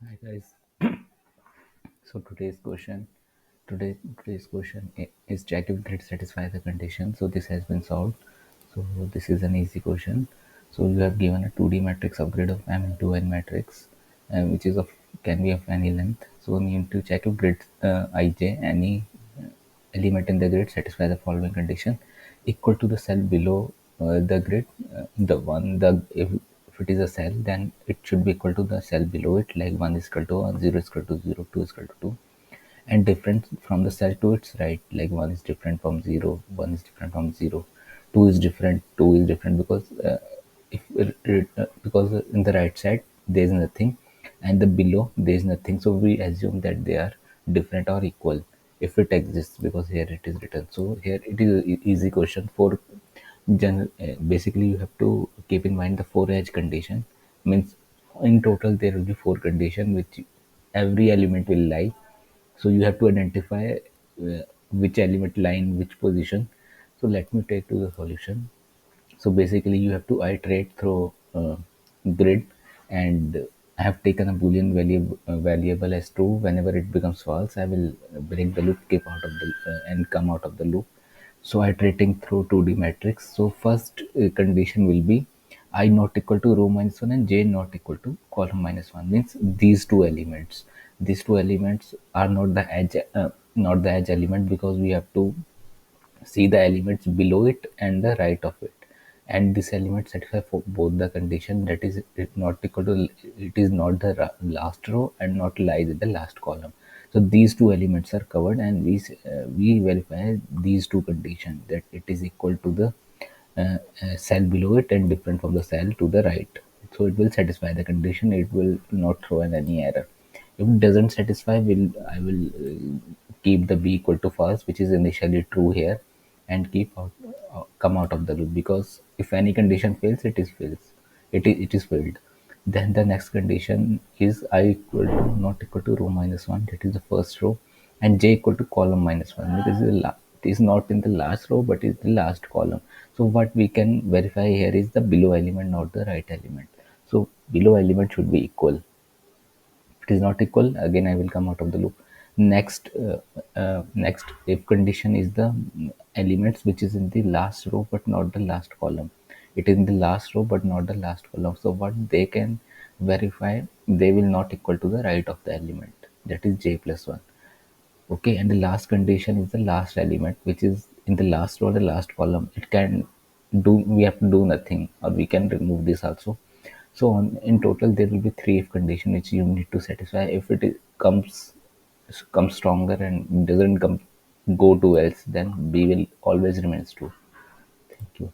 Hi guys. So today's question is check if grid satisfy the condition. So this has been solved. So this is an easy question. So you have given a 2D matrix of grid of M into N matrix, which is of can be of any length. So we need to check if grid ij any element in the grid satisfy the following condition equal to the cell below the grid, the one the if it is a cell, then it should be equal to the cell below it, like 1 is equal to 1, 0 is equal to 0, 2 is equal to 2, and different from the cell to its right, like 1 is different from 0, 1 is different from 0, 2 is different, 2 is different because because in the right side there is nothing and the below there is nothing, so we assume that they are different or equal if it exists, because here it is written. So here it is a easy question for basically you have to keep in mind the 4 edge condition. Means in total there will be 4 condition which every element will lie, so you have to identify which element lie in which position. So let me take to the solution. So basically you have to iterate through grid, and I have taken a boolean variable as true. Whenever it becomes false, I will break the loop, keep out of the and come out of the loop. So iterating through 2D matrix. So first condition will be I not equal to row minus 1 and j not equal to column minus 1, means these two elements are not the edge element, because we have to see the elements below it and the right of it, and this element satisfy for both the condition, that is it not equal to, it is not the last row and not lies in the last column. So these two elements are covered, and we verify these two conditions, that it is equal to the cell below it and different from the cell to the right. So it will satisfy the condition, it will not throw in any error. If it doesn't satisfy, I will keep the b equal to false, which is initially true here, and keep out come out of the loop, because if any condition fails, it is failed. Then the next condition is I equal to not equal to row minus 1, that is the first row, and j equal to column minus 1, because it is not in the last row but is the last column. So what we can verify here is the below element, not the right element. So below element should be equal. If it is not equal, again I will come out of the loop. Next if condition is the elements which is in the last row but not the last column, it is in the last row but not the last column, so what they can verify, they will not equal to the right of the element, that is j plus 1. Okay, and the last condition is the last element which is in the last row, the last column. It can do, we have to do nothing, or we can remove this also. So in total there will be three if condition which you need to satisfy. If comes stronger and doesn't come go to else, then b will always remains true. Thank you.